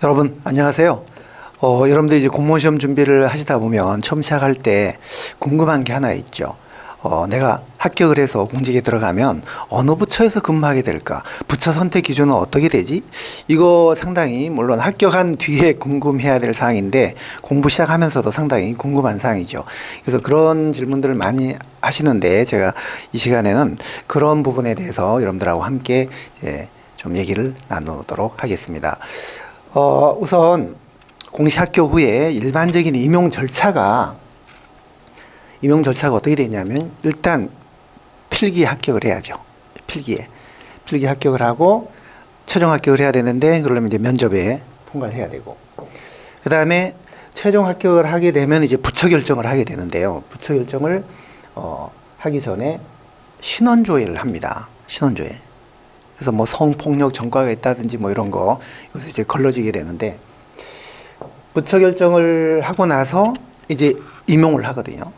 여러분 안녕하세요. 여러분들 이제 공무원 시험 준비를 하시다 보면 처음 시작할 때 궁금한 게 하나 있죠. 내가 합격을 해서 공직에 들어가면 어느 부처에서 근무하게 될까? 부처 선택 기준은 어떻게 되지? 이거 상당히 물론 합격한 뒤에 궁금해야 될 사항인데 공부 시작하면서도 상당히 궁금한 사항이죠. 그래서 그런 질문들을 많이 하시는데 제가 이 시간에는 그런 부분에 대해서 여러분들하고 함께 이제 좀 얘기를 나누도록 하겠습니다. 우선 공시 합격 후에 일반적인 임용 절차가 어떻게 되냐면 일단 필기 합격을 해야죠. 필기 합격을 하고 최종 합격을 해야 되는데 그러려면 이제 면접에 통과를 해야 되고 그 다음에 최종 합격을 하게 되면 이제 부처 결정을 하게 되는데요. 부처 결정을 하기 전에 신원조회를 합니다. 신원조회. 그래서 뭐 성폭력 전과가 있다든지 뭐 이런 거 여기서 이제 걸러지게 되는데 부처 결정을 하고 나서 이제 임용을 하거든요.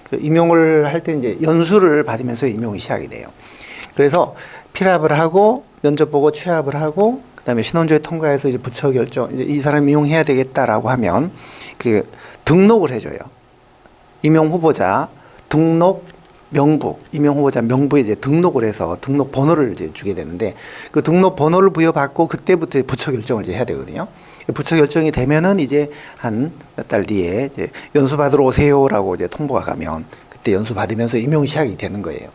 그 임용을 할 때 이제 연수를 받으면서 임용이 시작이 돼요. 그래서 필합을 하고 면접 보고 취합을 하고 그다음에 신원조회 통과해서 이제 부처 결정 이제 이 사람 임용해야 되겠다라고 하면 그 등록을 해줘요. 임용 후보자 등록 명부, 임용 후보자 명부에 이제 등록을 해서 등록 번호를 이제 주게 되는데 그 등록 번호를 부여받고 그때부터 부처 결정을 이제 해야 되거든요. 부처 결정이 되면은 이제 한 몇 달 뒤에 이제 연수 받으러 오세요라고 이제 통보가 가면 그때 연수 받으면서 임용이 시작이 되는 거예요.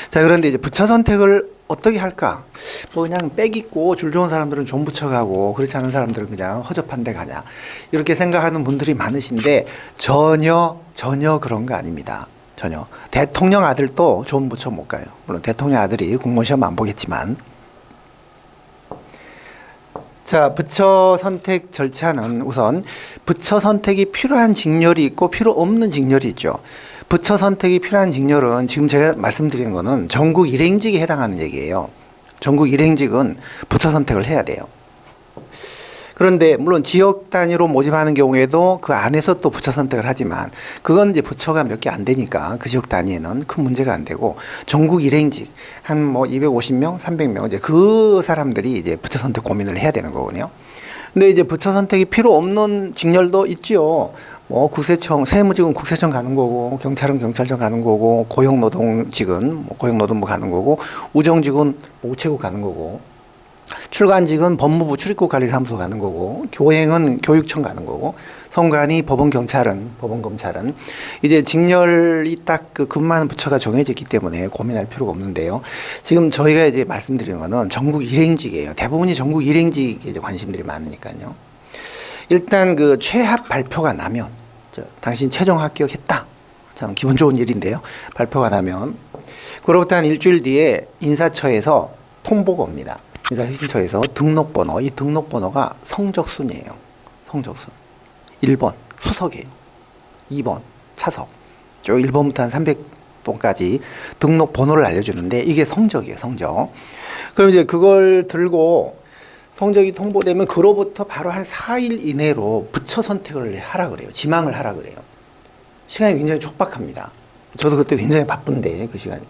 자, 그런데 이제 부처 선택을 어떻게 할까? 뭐 그냥 빽 있고 줄 좋은 사람들은 좋은 부처 가고 그렇지 않은 사람들은 그냥 허접한 데 가냐. 이렇게 생각하는 분들이 많으신데 전혀 그런 거 아닙니다. 전혀. 대통령 아들도 좋은 부처 못 가요. 물론 대통령 아들이 공무원 시험 안 보겠지만. 자, 부처 선택 절차는 우선 부처 선택이 필요한 직렬이 있고 필요 없는 직렬이 있죠. 부처 선택이 필요한 직렬은 지금 제가 말씀드리는 거는 전국 일행직에 해당하는 얘기예요. 전국 일행직은 부처 선택을 해야 돼요. 그런데 물론 지역 단위로 모집하는 경우에도 그 안에서 또 부처 선택을 하지만 그건 이제 부처가 몇 개 안 되니까 그 지역 단위에는 큰 문제가 안 되고 전국 일행직 한 뭐 250명, 300명 이제 그 사람들이 이제 부처 선택 고민을 해야 되는 거거든요. 근데 이제 부처 선택이 필요 없는 직렬도 있지요. 뭐 국세청, 세무직은 국세청 가는 거고 경찰은 경찰청 가는 거고 고용노동직은 뭐 고용노동부 가는 거고 우정직은 뭐 우체국 가는 거고 출간직은 법무부 출입국관리사무소 가는 거고 교행은 교육청 가는 거고 선관위 법원경찰은 법원검찰은 이제 직렬이 딱 그 근무하는 부처가 정해졌기 때문에 고민할 필요가 없는데요. 지금 저희가 이제 말씀드리는 거는 전국 일행직이에요. 대부분이 전국 일행직에 이제 관심들이 많으니까요. 일단 그 최합 발표가 나면 당신 최종 합격했다. 참 기분 좋은 일인데요. 발표가 나면 그로부터 한 일주일 뒤에 인사처에서 통보가 옵니다. 인사혁신처에서 등록번호, 이 등록번호가 성적순이에요. 성적순. 1번 수석이에요. 2번 차석. 쭉 1번부터 한 300번까지 등록번호를 알려주는데 이게 성적이에요. 성적. 그럼 이제 그걸 들고 성적이 통보되면 그로부터 바로 한 4일 이내로 부처 선택을 하라 그래요. 지망을 하라 그래요. 시간이 굉장히 촉박합니다. 저도 그때 굉장히 바쁜데 그 시간이.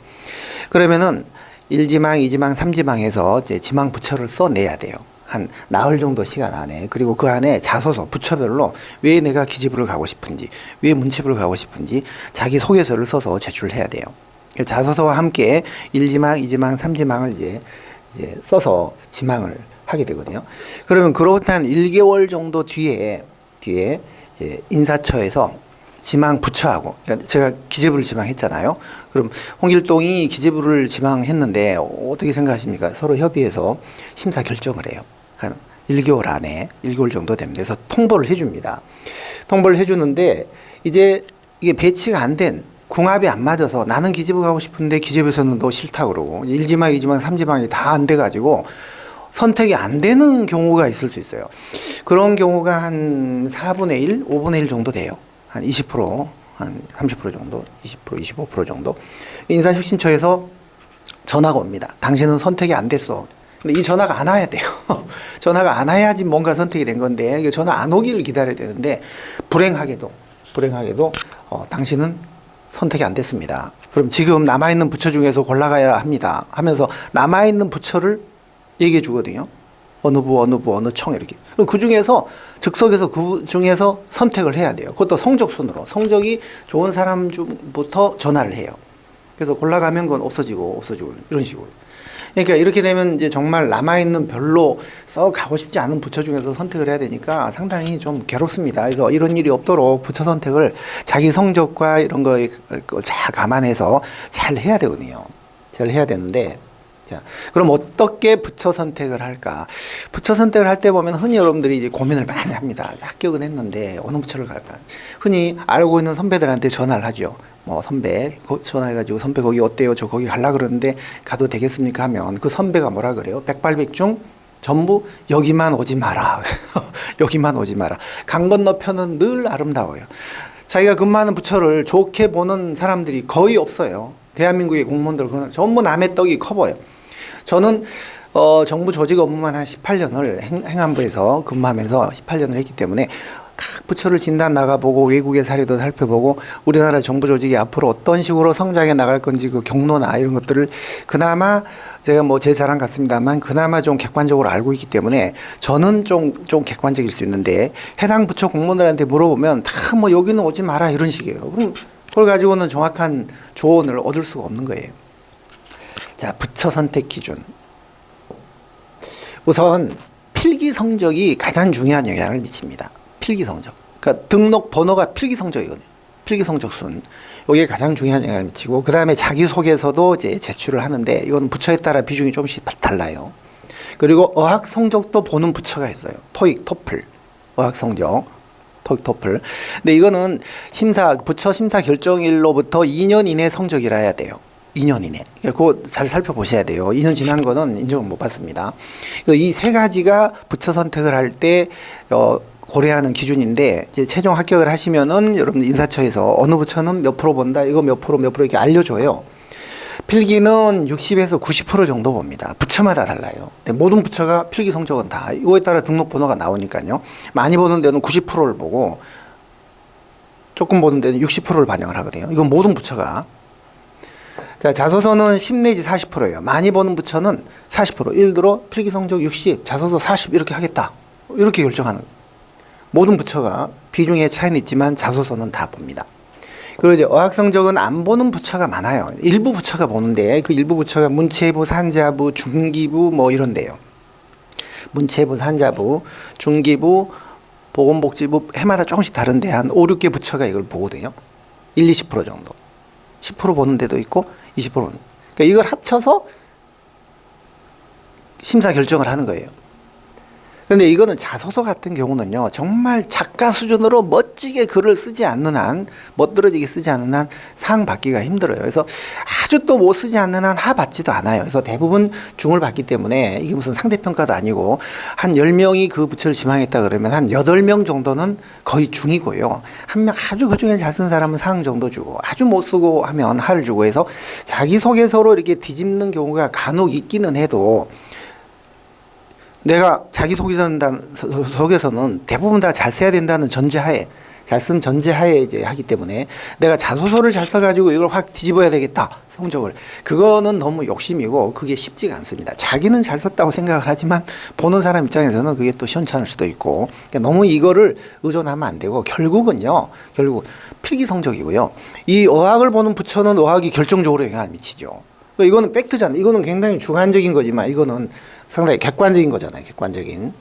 그러면은 1지망, 2지망, 3지망에서 이제 지망 부처를 써내야 돼요. 한 나흘 정도 시간 안에. 그리고 그 안에 자소서, 부처별로 왜 내가 기지부를 가고 싶은지, 왜 문체부를 가고 싶은지 자기 소개서를 써서 제출을 해야 돼요. 자소서와 함께 1지망, 2지망, 3지망을 이제 써서 지망을 하게 되거든요. 그러면 그로부터 한 1개월 정도 뒤에 이제 인사처에서 지망 부처하고 그러니까 제가 기재부를 지망했잖아요. 그럼 홍길동이 기재부를 지망했는데 어떻게 생각하십니까? 서로 협의해서 심사 결정을 해요. 한 1개월 안에 1개월 정도 됩니다. 그래서 통보를 해줍니다. 통보를 해주는데 이제 이게 배치가 안 된 궁합이 안 맞아서 나는 기재부 가고 싶은데 기재부에서는 너 싫다 그러고 1지망, 2지망, 3지망이 다 안 돼가지고 선택이 안 되는 경우가 있을 수 있어요. 그런 경우가 한 4분의 1, 5분의 1 정도 돼요. 한 20%, 한 30% 정도, 20%, 25% 정도. 인사혁신처에서 전화가 옵니다. 당신은 선택이 안 됐어. 근데 이 전화가 안 와야 돼요. 전화가 안 와야지 뭔가 선택이 된 건데, 전화 안 오기를 기다려야 되는데, 불행하게도, 당신은 선택이 안 됐습니다. 그럼 지금 남아있는 부처 중에서 골라가야 합니다. 하면서 남아있는 부처를 얘기해 주거든요. 어느 부, 어느 부, 어느 청 이렇게. 그 중에서 즉석에서 그 중에서 선택을 해야 돼요. 그것도 성적 순으로. 성적이 좋은 사람 중부터 전화를 해요. 그래서 골라가면 그건 없어지고 이런 식으로. 그러니까 이렇게 되면 이제 정말 남아있는 별로 썩 가고 싶지 않은 부처 중에서 선택을 해야 되니까 상당히 좀 괴롭습니다. 그래서 이런 일이 없도록 부처 선택을 자기 성적과 이런 거 잘 감안해서 잘 해야 되거든요. 잘 해야 되는데, 자, 그럼 어떻게 부처 선택을 할까? 부처 선택을 할 때 보면 흔히 여러분들이 이제 고민을 많이 합니다. 합격은 했는데 어느 부처를 갈까? 흔히 알고 있는 선배들한테 전화를 하죠. 뭐 선배 전화해가지고 선배 거기 어때요? 저 거기 갈라 그러는데 가도 되겠습니까? 하면 그 선배가 뭐라 그래요? 백발백중 전부 여기만 오지 마라. 여기만 오지 마라. 강 건너편은 늘 아름다워요. 자기가 근무하는 부처를 좋게 보는 사람들이 거의 없어요. 대한민국의 공무원들 전부 남의 떡이 커 보여. 저는 정부 조직 업무만 한 18년을 행안부에서 근무하면서 18년을 했기 때문에 각 부처를 진단 나가보고 외국의 사례도 살펴보고 우리나라 정부 조직이 앞으로 어떤 식으로 성장해 나갈 건지 그 경로나 이런 것들을 그나마 제가 뭐 제 자랑 같습니다만 그나마 좀 객관적으로 알고 있기 때문에 저는 좀 객관적일 수 있는데 해당 부처 공무원들한테 물어보면 다 뭐 여기는 오지 마라 이런 식이에요. 그럼 그걸 가지고는 정확한 조언을 얻을 수가 없는 거예요. 자, 부처 선택 기준. 우선 필기 성적이 가장 중요한 영향을 미칩니다. 필기 성적. 그러니까 등록 번호가 필기 성적이거든요. 필기 성적 순. 이게 가장 중요한 영향을 미치고 그다음에 자기소개서도 이제 제출을 하는데 이건 부처에 따라 비중이 조금씩 달라요. 그리고 어학 성적도 보는 부처가 있어요. 토익, 토플. 어학 성적. 토익, 토플. 근데 이거는 부처 심사 결정일로부터 2년 이내 성적이라 해야 돼요. 2년 이내. 그거 잘 살펴보셔야 돼요. 2년 지난 거는 인정을 못 받습니다. 이 세 가지가 부처 선택을 할 때 고려하는 기준인데 이제 최종 합격을 하시면은 여러분 인사처에서 어느 부처는 몇 프로 본다, 이거 몇 프로 이렇게 알려줘요. 필기는 60에서 90% 정도 봅니다. 부처마다 달라요. 근데 모든 부처가 필기 성적은 다 이거에 따라 등록번호가 나오니까요. 많이 보는 데는 90%를 보고 조금 보는 데는 60%를 반영을 하거든요. 이건 모든 부처가. 자, 자소서는 10 내지 40%예요. 많이 보는 부처는 40%. 예를 들어 필기 성적 60, 자소서 40 이렇게 하겠다. 이렇게 결정하는 거예요. 모든 부처가 비중의 차이는 있지만 자소서는 다 봅니다. 그리고 이제 어학 성적은 안 보는 부처가 많아요. 일부 부처가 보는데 그 일부 부처가 문체부, 산자부, 중기부 뭐 이런데요. 문체부, 산자부, 중기부, 보건복지부 해마다 조금씩 다른데 한 5, 6개 부처가 이걸 보거든요. 1, 20% 정도. 10% 보는 데도 있고 20% 보는. 그러니까 이걸 합쳐서 심사 결정을 하는 거예요. 그런데 이거는 자소서 같은 경우는요, 정말 작가 수준으로 멋지게 글을 쓰지 않는 한, 멋들어지게 쓰지 않는 한 상 받기가 힘들어요. 그래서 아주 또 못 쓰지 않는 한 하 받지도 않아요. 그래서 대부분 중을 받기 때문에 이게 무슨 상대평가도 아니고 한 10명이 그 부처를 지망했다 그러면 한 8명 정도는 거의 중이고요. 한 명 아주 그중에 잘 쓴 사람은 상 정도 주고 아주 못 쓰고 하면 하를 주고 해서 자기소개서로 이렇게 뒤집는 경우가 간혹 있기는 해도 내가 자기소개서는 대부분 다 잘 써야 된다는 전제하에, 잘 쓴 전제하에 이제 하기 때문에 내가 자소서를 잘 써가지고 이걸 확 뒤집어야 되겠다, 성적을. 그거는 너무 욕심이고 그게 쉽지가 않습니다. 자기는 잘 썼다고 생각을 하지만 보는 사람 입장에서는 그게 또 시원찮을 수도 있고, 그러니까 너무 이거를 의존하면 안 되고 결국 필기 성적이고요. 이 어학을 보는 부처는 어학이 결정적으로 영향을 미치죠. 이거는 팩트잖아요. 이거는 굉장히 주관적인 거지만 이거는 상당히 객관적인 거잖아요. 객관적인.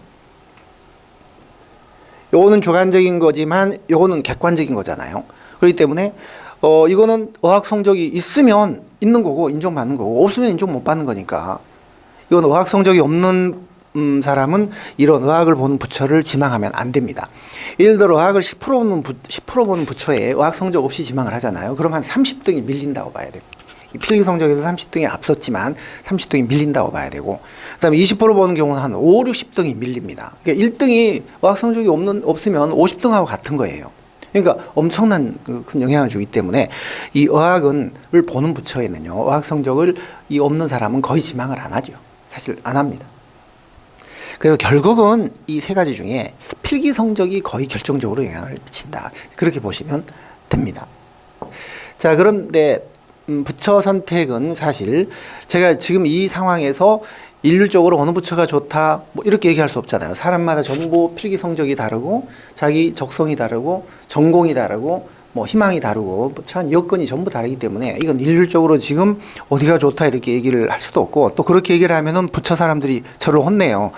요거는 주관적인 거지만 요거는 객관적인 거잖아요. 그렇기 때문에 이거는 어학 성적이 있으면 있는 거고 인정받는 거고 없으면 인정 못 받는 거니까 이건 어학 성적이 없는 사람은 이런 어학을 보는 부처를 지망하면 안 됩니다. 예를 들어 어학을 10% 보는 부처에 어학 성적 없이 지망을 하잖아요. 그럼 한 30등이 밀린다고 봐야 돼요. 필기 성적에서 30등이 앞섰지만 30등이 밀린다고 봐야 되고, 그다음에 20% 보는 경우는 한 5, 60등이 밀립니다. 그러니까 1등이 어학 성적이 없으면 50등하고 같은 거예요. 그러니까 엄청난 큰 영향을 주기 때문에 이 어학을 보는 부처에는요, 어학 성적을 이 없는 사람은 거의 지망을 안 하죠. 사실 안 합니다. 그래서 결국은 이 세 가지 중에 필기 성적이 거의 결정적으로 영향을 미친다. 그렇게 보시면 됩니다. 자, 그런데 부처 선택은 사실 제가 지금 이 상황에서 일률적으로 어느 부처가 좋다 뭐 이렇게 얘기할 수 없잖아요. 사람마다 전부 필기 성적이 다르고 자기 적성이 다르고 전공이 다르고 뭐 희망이 다르고 참 여건이 전부 다르기 때문에 이건 일률적으로 지금 어디가 좋다 이렇게 얘기를 할 수도 없고, 또 그렇게 얘기를 하면은 부처 사람들이 저를 혼내요.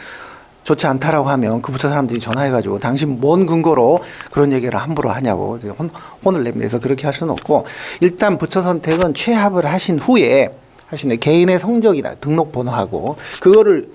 좋지 않다라고 하면 그 부처 사람들이 전화해가지고 당신 뭔 근거로 그런 얘기를 함부로 하냐고 혼을 내면서 그렇게 할 수는 없고, 일단 부처 선택은 취합을 하신 후에 하시는 개인의 성적이나 등록번호하고 그거를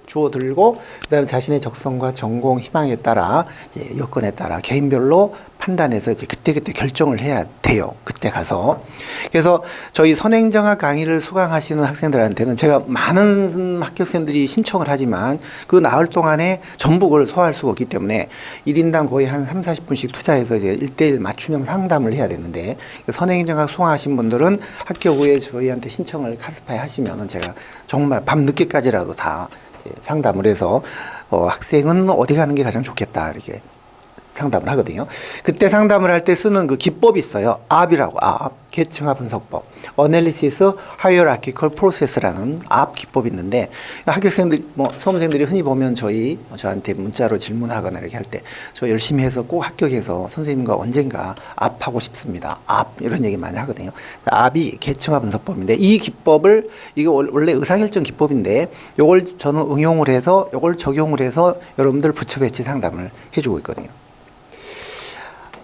주워 들고 그다음에 자신의 적성과 전공 희망에 따라 이제 여건에 따라 개인별로 판단해서 이제 그때그때 결정을 해야 돼요. 그때 가서. 그래서 저희 선행정학 강의를 수강하시는 학생들한테는 제가 많은 합격생들이 신청을 하지만 그 나흘 동안에 전부 그걸 소화할 수가 없기 때문에 1인당 거의 한 3, 40분씩 투자해서 이제 1대1 맞춤형 상담을 해야 되는데, 선행정학 수강하신 분들은 합격 후에 저희한테 신청을 카스파에 하시면은 제가 정말 밤 늦게까지라도 다 상담을 해서 학생은 어디 가는 게 가장 좋겠다 이렇게 상담을 하거든요. 그때 상담을 할 때 쓰는 그 기법이 있어요. AB이라고, 계층화 분석법, Analysis Hierarchical Process라는 AB 기법이 있는데, 학생들, 수험생들이 흔히 보면 저한테 문자로 질문하거나 이렇게 할 때 저 열심히 해서 꼭 합격해서 선생님과 언젠가 AB하고 싶습니다. AB 이런 얘기 많이 하거든요. AB이 계층화 분석법인데, 이 기법을, 이거 원래 의사결정 기법인데 요걸 저는 응용을 해서 요걸 적용을 해서 여러분들 부처 배치 상담을 해주고 있거든요.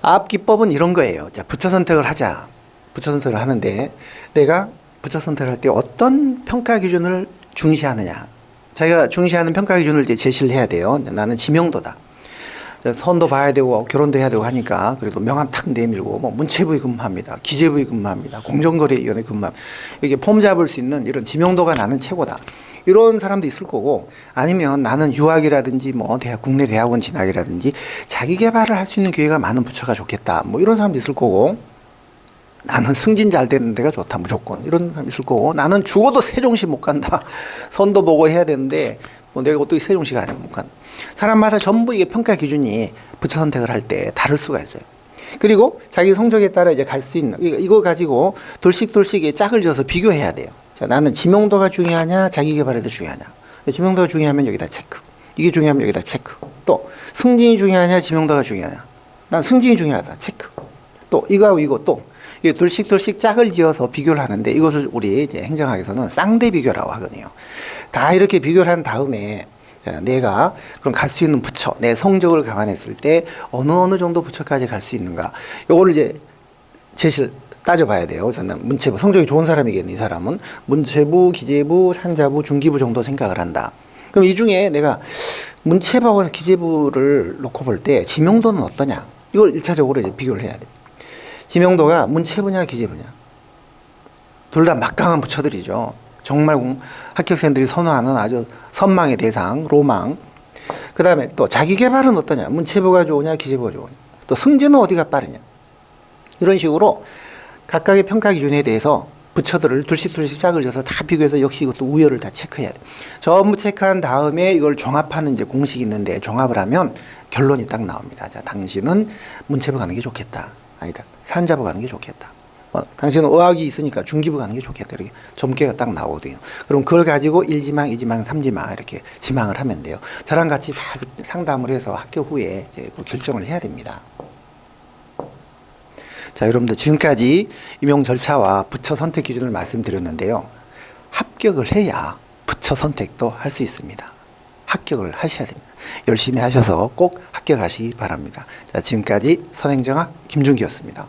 앞 기법은 이런 거예요. 자, 부처 선택을 하자. 부처 선택을 하는데 내가 부처 선택을 할 때 어떤 평가 기준을 중시하느냐. 자기가 중시하는 평가 기준을 이제 제시를 해야 돼요. 나는 지명도다. 선도 봐야 되고 결혼도 해야 되고 하니까 그래도 명함 탁 내밀고 뭐 문체부에 근무합니다. 기재부에 근무합니다. 공정거래위원회 근무합니다. 이게 폼 잡을 수 있는 이런 지명도가 나는 최고다. 이런 사람도 있을 거고, 아니면 나는 유학이라든지 뭐 국내 대학원 진학이라든지 자기 개발을 할 수 있는 기회가 많은 부처가 좋겠다. 뭐 이런 사람도 있을 거고, 나는 승진 잘 되는 데가 좋다 무조건 이런 사람이 있을 거고, 나는 죽어도 세종시 못 간다. 선도 보고 해야 되는데 뭐 내가 어떻게 세종시가 아니면 못 간다. 사람마다 전부 이게 평가 기준이 부처 선택을 할 때 다를 수가 있어요. 그리고 자기 성적에 따라 이제 갈 수 있는 이거 가지고 돌씩 짝을 지어서 비교해야 돼요. 자, 나는 지명도가 중요하냐 자기 개발이 더 중요하냐. 지명도가 중요하면 여기다 체크. 이게 중요하면 여기다 체크. 또 승진이 중요하냐 지명도가 중요하냐. 난 승진이 중요하다. 체크. 또 이거하고 이거 또 이게 돌씩 짝을 지어서 비교를 하는데, 이것을 우리 이제 행정학에서는 쌍대 비교라고 하거든요. 다 이렇게 비교를 한 다음에 내가 그럼 갈 수 있는 부처, 내 성적을 감안했을 때 어느 정도 부처까지 갈 수 있는가. 요거를 이제 제시를 따져봐야 돼요. 저는 문체부, 성적이 좋은 사람이겠네. 이 사람은 문체부, 기재부, 산자부, 중기부 정도 생각을 한다. 그럼 이 중에 내가 문체부하고 기재부를 놓고 볼 때 지명도는 어떠냐. 이걸 1차적으로 이제 비교를 해야 돼. 지명도가 문체부냐 기재부냐. 둘 다 막강한 부처들이죠. 정말 합격생들이 선호하는 아주 선망의 대상, 로망. 그 다음에 또 자기 개발은 어떠냐. 문체부가 좋으냐 기재부가 좋으냐. 또 승진은 어디가 빠르냐. 이런 식으로 각각의 평가 기준에 대해서 부처들을 둘씩 짝을 져서 다 비교해서 역시 이것도 우열을 다 체크해야 돼. 전부 체크한 다음에 이걸 종합하는 이제 공식이 있는데, 종합을 하면 결론이 딱 나옵니다. 자, 당신은 문체부 가는 게 좋겠다. 아니다. 산자부 가는 게 좋겠다. 당신은 의학이 있으니까 중기부 가는 게 좋겠다. 이렇게 점괘가 딱 나오거든요. 그럼 그걸 가지고 1지망, 2지망, 3지망 이렇게 지망을 하면 돼요. 저랑 같이 다 상담을 해서 합격 후에 이제 그 결정을 해야 됩니다. 자, 여러분들 지금까지 임용 절차와 부처 선택 기준을 말씀드렸는데요. 합격을 해야 부처 선택도 할 수 있습니다. 합격을 하셔야 됩니다. 열심히 하셔서 꼭 합격하시기 바랍니다. 자, 지금까지 선행정학 김준기였습니다.